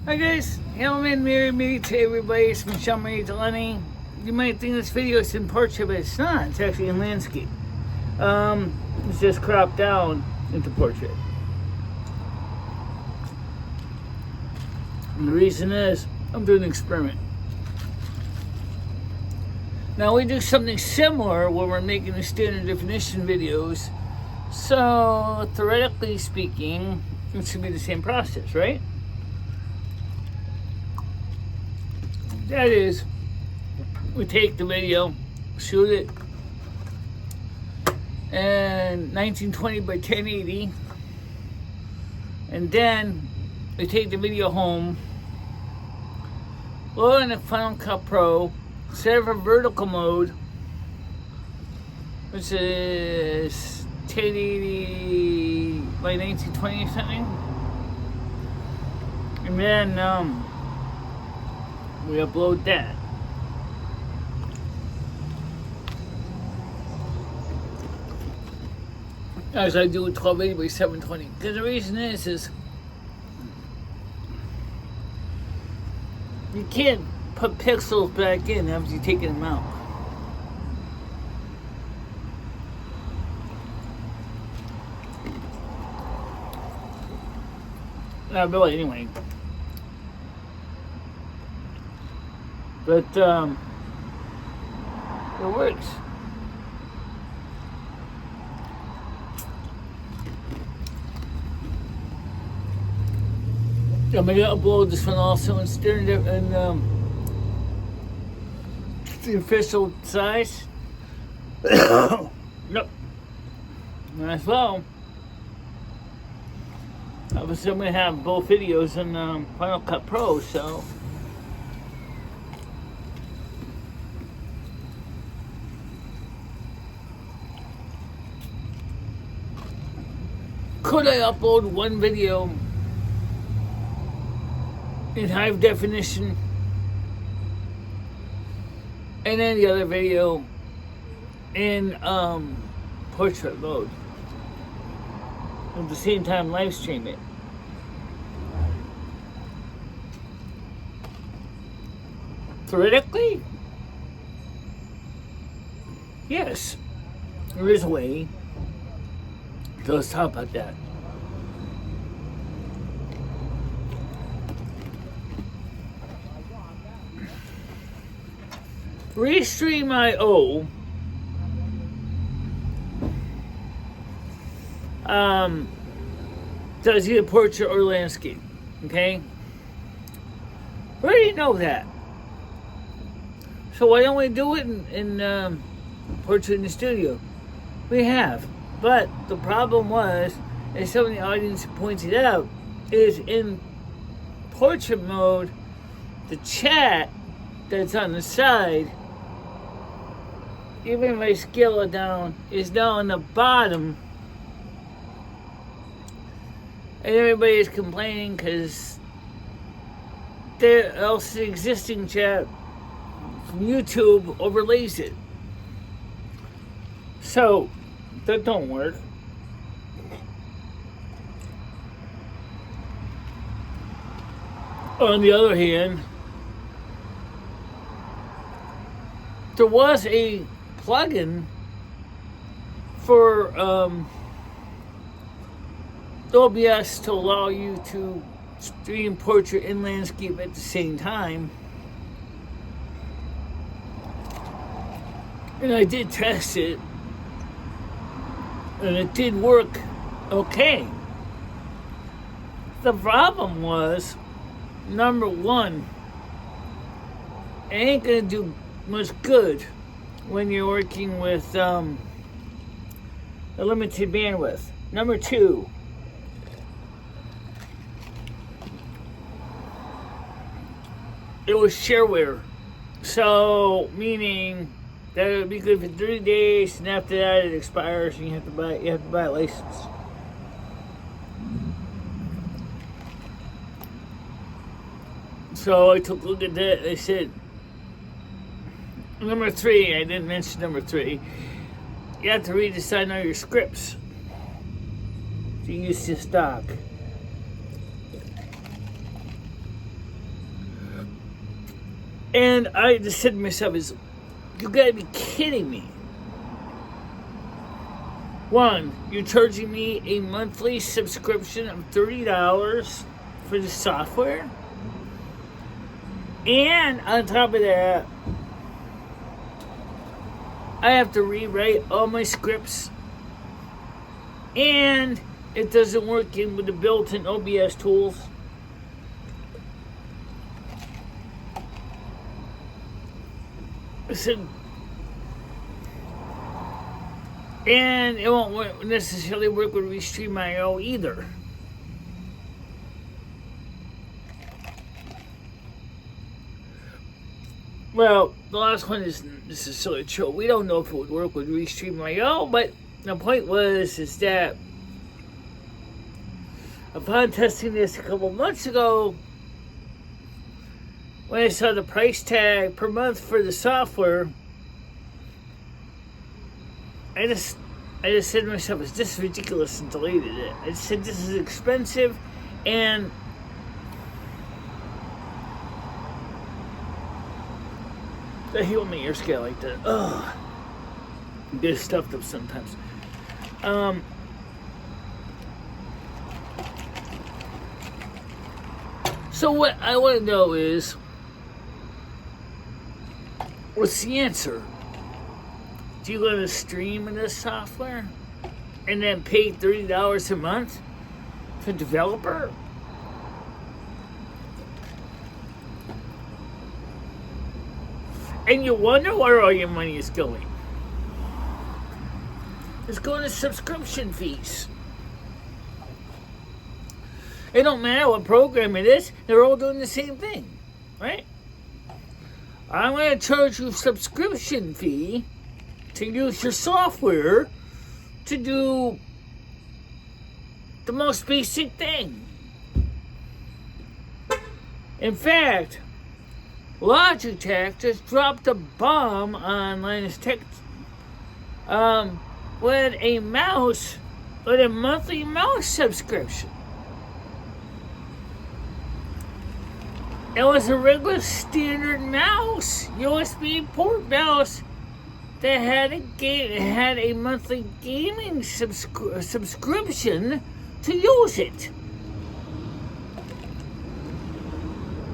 Hi guys, Hellman, Mary, me to everybody. It's MicheleMarieDalene. You might think this video is in portrait, but it's not. It's actually in landscape. It's just cropped down into portrait. And the reason is, I'm doing an experiment. Now we do something similar when we're making the standard definition videos. So, theoretically speaking, it should be the same process, right? That is, we take the video, shoot it, and 1920 by 1080, and then we take the video home, load in a Final Cut Pro, set it for vertical mode, which is 1080 by 1920 or something, and then we upload that. As I do with 1280 by 720. Because the reason is you can't put pixels back in after you've taken them out. Not really, anyway. But it works. I'm gonna upload this one also in standard and the official size. Yep. As well. Obviously, I'm gonna have both videos in Final Cut Pro, so. Could I upload one video in high definition and then the other video in portrait mode at the same time live stream it? Theoretically, yes, there is a way. So let's talk about that. Restream.io does either portrait or landscape. Okay? We already know that. So why don't we do it in portrait in the studio? We have. But the problem was, as some of the audience pointed out, is in portrait mode, the chat that's on the side, even if I scale it down, is now on the bottom. And everybody is complaining because else the existing chat from YouTube overlays it. So, that don't work. On the other hand, there was a plugin for OBS to allow you to stream portrait and landscape at the same time. And I did test it. And it did work okay. The problem was, number one, it ain't gonna do much good when you're working with a limited bandwidth. Number two, it was shareware. So, meaning that it would be good for 30 days, and after that it expires, and you have to buy a license. So I took a look at that. I said, number three, I didn't mention number three. You have to redesign all your scripts to use this stock. And I just said to myself, you gotta be kidding me. One, you're charging me a monthly subscription of $30 for the software. And on top of that, I have to rewrite all my scripts. And it doesn't work in with the built-in OBS tools. I said, and it won't necessarily work with recieve.io either. Well, the last one isn't necessarily true. We don't know if it would work with recieve.io, but the point is that upon testing this a couple months ago, when I saw the price tag per month for the software, I just said to myself, "Is this ridiculous?" and deleted it. I said, "This is expensive," and the hell my ears get like that. Ugh, I get stuffed up sometimes. So what I want to know is, what's the answer? Do you go to stream in this software and then pay $30 a month for developer? And you wonder where all your money is going. It's going to subscription fees. It don't matter what program it is, they're all doing the same thing, right? I'm going to charge you a subscription fee to use your software to do the most basic thing. In fact, Logitech just dropped a bomb on Linus Tech with a monthly mouse subscription. It was a regular standard mouse, USB port mouse that had a monthly gaming subscription to use it.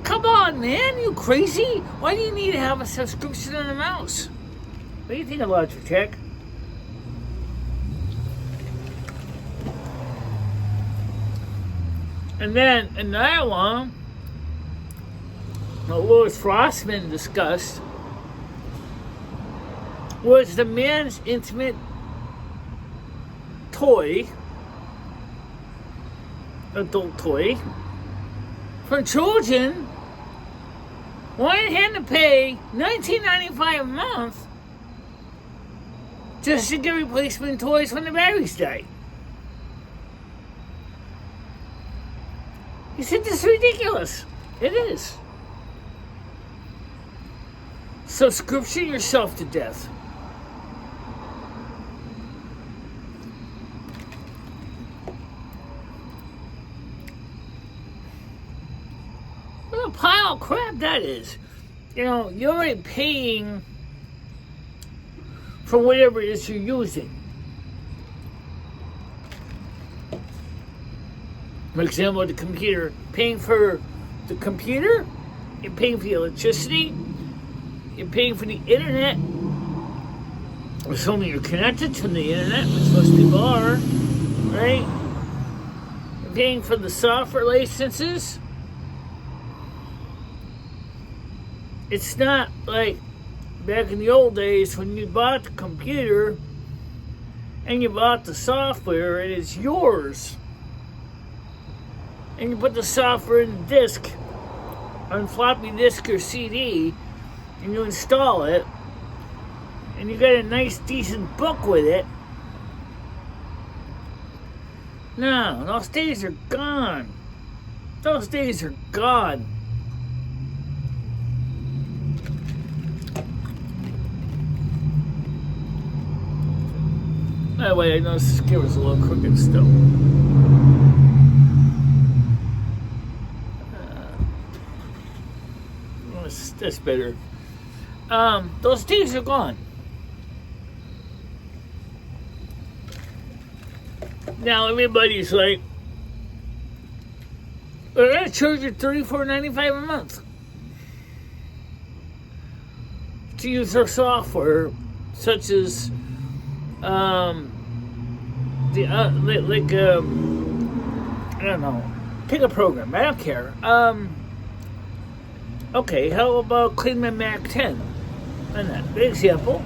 Come on, man, you crazy? Why do you need to have a subscription on a mouse? What do you think of Logitech? And then another one, what Louis Rossman discussed, was the man's intimate toy, adult toy, for children. One had to pay $19.95 a month just to get replacement toys when the batteries die. He said, "This is ridiculous." It is. Subscription yourself to death. What a pile of crap that is. You know, you're already paying for whatever it is you're using. For example, the computer. Paying for the computer, you're paying for the electricity, you're paying for the internet. Assuming you're connected to the internet, which most people are, right? You're paying for the software licenses. It's not like back in the old days when you bought the computer and you bought the software and it's yours. And you put the software in the disk, on floppy disk or CD, and you install it, and you got a nice, decent book with it. No, those days are gone. Those days are gone. By the way, I noticed this camera's a little crooked still. That's better. Those days are gone. Now everybody's like, we're gonna charge you $34.95 a month to use our software, such as I don't know, pick a program. I don't care. Okay, how about Clean My Mac 10? And that big example.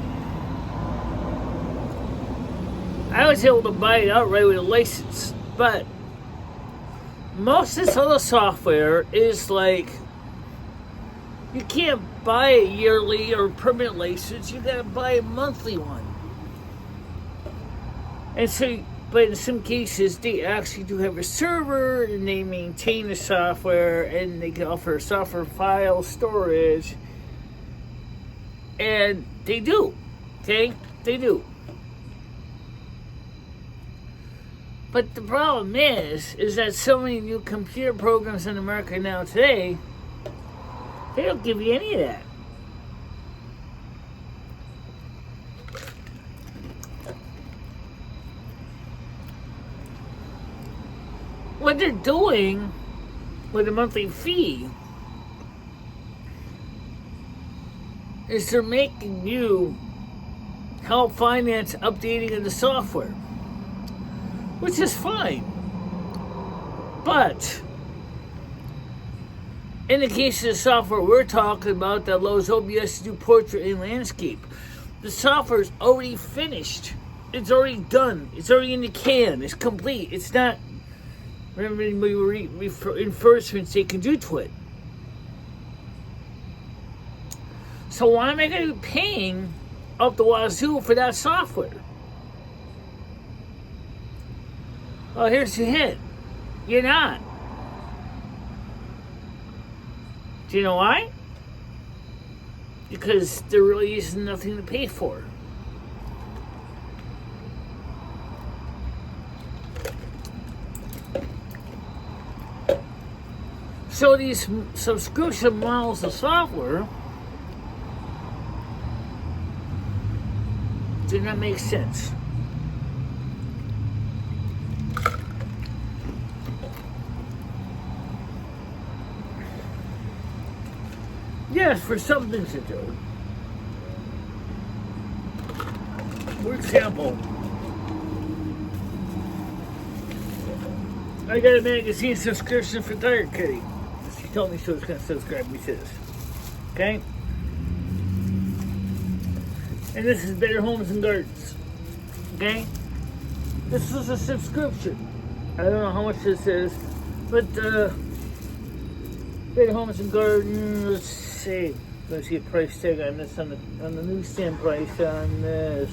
I was able to buy it outright with a license, but most of this other software is like, you can't buy a yearly or permanent license, you gotta buy a monthly one. And so, but in some cases, they actually do have a server, and they maintain the software, and they can offer software file storage. And they do, okay? They do. But the problem is that so many new computer programs in America now today, they don't give you any of that. What they're doing with a monthly fee is they're making you help finance updating of the software, which is fine. But in the case of the software we're talking about that allows OBS to do portrait and landscape, the software is already finished. It's already done. It's already in the can. It's complete. It's not, remember, we were enforcements they can do to it. So why am I going to be paying up the wazoo for that software? Well, here's the hint. You're not. Do you know why? Because there really is nothing to pay for. So these subscription models of software do not make sense. Yes, for some things to do. For example, I got a magazine subscription for Tiger Kitty. She told me she was going to subscribe me to this. Okay? And this is Better Homes and Gardens. Okay? This is a subscription. I don't know how much this is, but Better Homes and Gardens, let's see a price tag on this, on the newsstand price on this.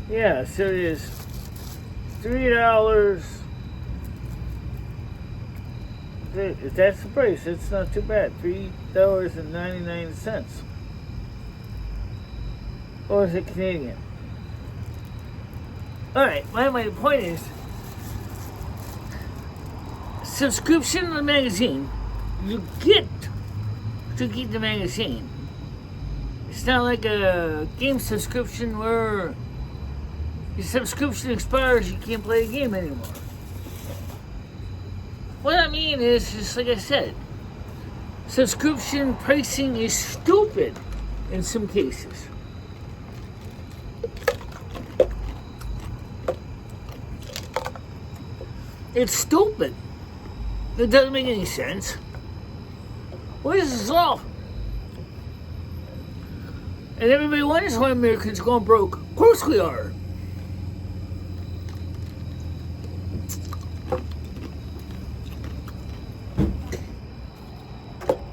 Yeah, so it is $3. If that's the price, it's not too bad. $3.99. Or is it Canadian? Alright, my point is, subscription to the magazine, you get to keep the magazine. It's not like a game subscription where your subscription expires, you can't play a game anymore. What I mean is, just like I said, subscription pricing is stupid in some cases. It's stupid. It doesn't make any sense. What is this all? And everybody wonders why Americans are going broke. Of course we are.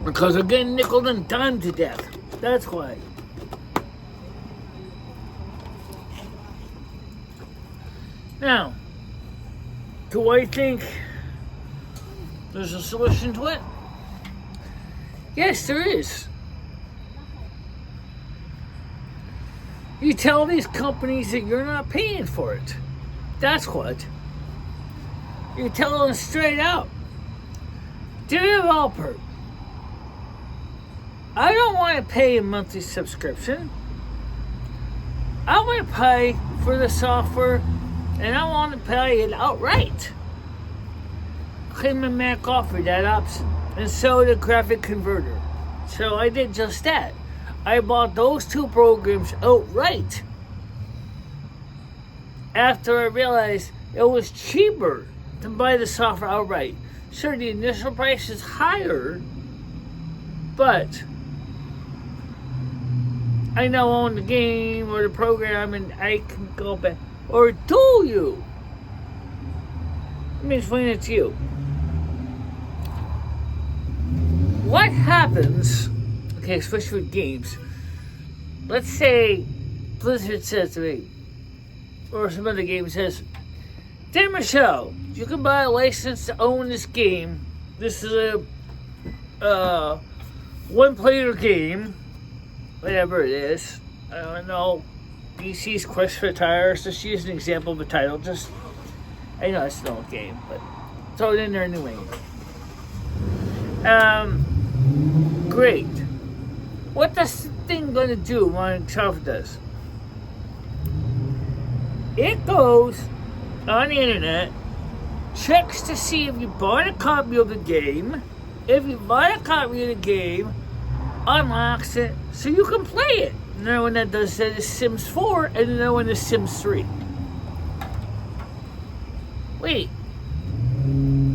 Because we're getting nickel and dimed to death. That's why. Now, do I think there's a solution to it? Yes, there is. You tell these companies that you're not paying for it. That's what. You tell them straight out. Dear developer, I don't want to pay a monthly subscription. I want to pay for the software, and I want to pay it outright. Claim and Mac offered that option, and so did Graphic Converter. So I did just that. I bought those two programs outright. After I realized it was cheaper to buy the software outright. Sure, the initial price is higher, but I now own the game or the program and I can go back. Or do you? Let me explain it to you. What happens, okay, especially with games, let's say Blizzard says to me, or some other game says, "Dear Michelle, you can buy a license to own this game. This is a one-player game," whatever it is. I don't know. BC's Quest for Tires. Just use an example of a title. Just, I know it's an old game, but throw it in there anyway. Great. What this thing gonna do when Microsoft does? It goes on the internet, checks to see if you bought a copy of the game. If you bought a copy of the game, unlocks it so you can play it. Another one that does that is Sims 4, and another one is Sims 3. Wait,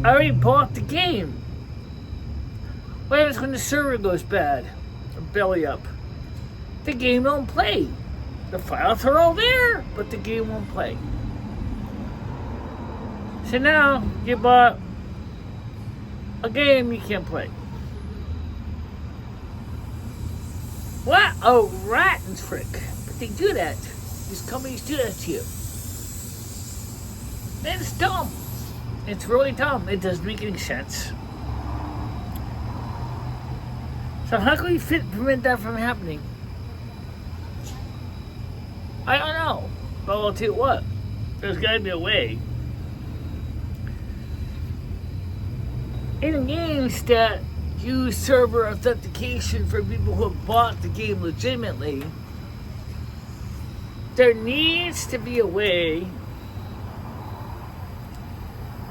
I already bought the game. What happens when the server goes bad or belly up? The game don't play. The files are all there, but the game won't play. So now you bought a game you can't play. What a rotten trick. But they do that. These companies do that to you. And it's dumb. It's really dumb. It doesn't make any sense. So how can we prevent that from happening? I don't know. But I'll tell you what. There's got to be a way. In games that use server authentication for people who have bought the game legitimately, there needs to be a way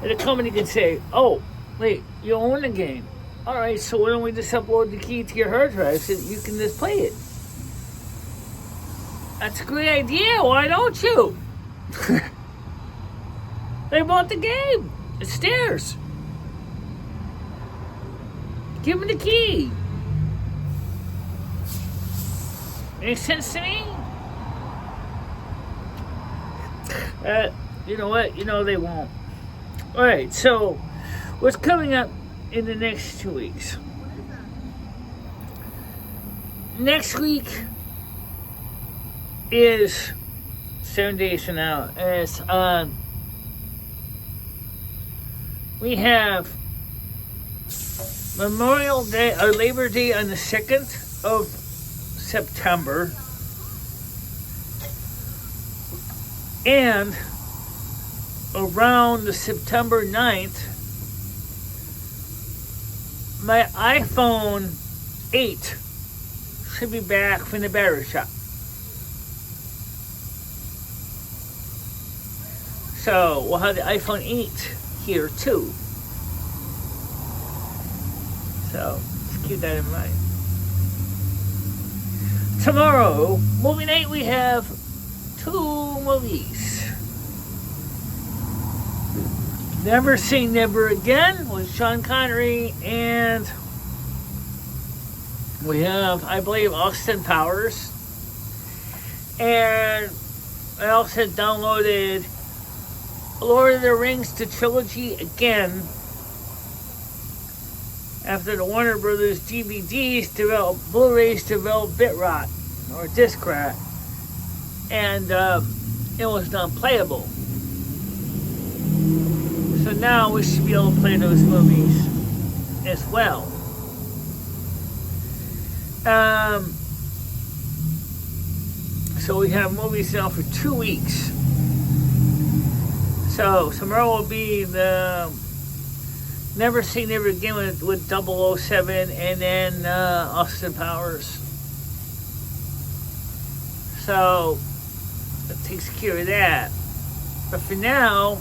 that a company can say, "Oh, wait, you own the game. All right, so why don't we just upload the key to your hard drive so that you can just play it?" That's a great idea. Why don't you? They bought the game. It's theirs. Give them the key. Makes sense to me? You know what? You know they won't. Alright, so what's coming up in the next 2 weeks? Next week is 7 days from now. As we have Memorial Day or Labor Day on the 2nd of September, and around the September 9th, my iPhone 8 should be back from the battery shop. So we'll have the iPhone 8 here too. So just keep that in mind. Tomorrow, movie night, we have 2 movies. Never Say Never Again with Sean Connery, and we have, I believe, Austin Powers. And I also downloaded Lord of the Rings, the trilogy again, after the Warner Brothers DVDs developed, Blu-rays developed bit rot, or disc rot, and it was not playable. So now we should be able to play those movies as well. So we have movies now for 2 weeks. So tomorrow will be the Never Say Never Again with 007 and then Austin Powers. So that takes care of that. But for now,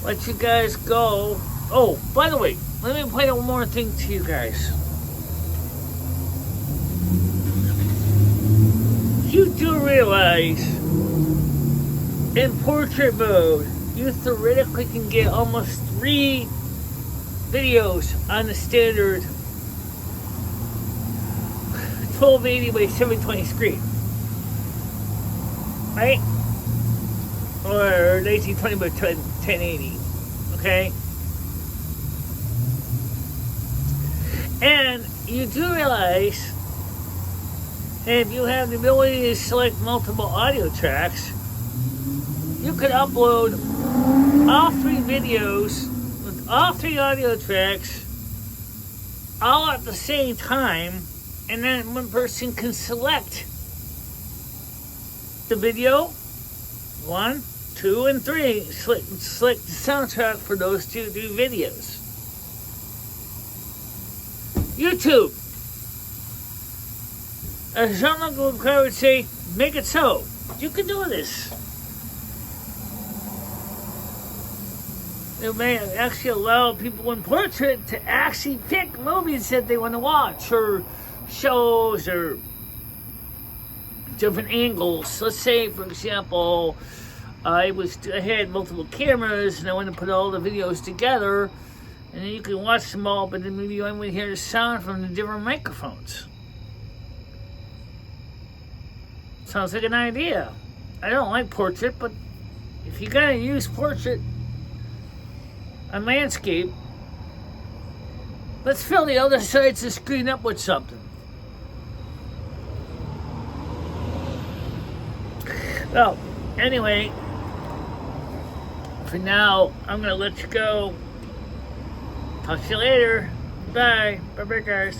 let you guys go. Oh, by the way, let me point out one more thing to you guys. You do realize in portrait mode, you theoretically can get almost 3 videos on the standard 1280 by 720 screen. Right? Or 1920 by 1080. Okay? And you do realize that if you have the ability to select multiple audio tracks, you could upload all 3 videos with all 3 audio tracks all at the same time, and then one person can select the video 1, 2, and 3. Select the soundtrack for those 2 videos. YouTube, as Jean-Luc Picard would say, make it so. You can do this. It may actually allow people in portrait to actually pick movies that they want to watch, or shows, or different angles. Let's say, for example, I had multiple cameras and I want to put all the videos together, and then you can watch them all, but then maybe you only hear the sound from the different microphones. Sounds like an idea. I don't like portrait, but if you're gonna use portrait on landscape, let's fill the other sides of the screen up with something. Well, anyway, for now, I'm gonna let you go. Talk to you later. Bye. Bye-bye, guys.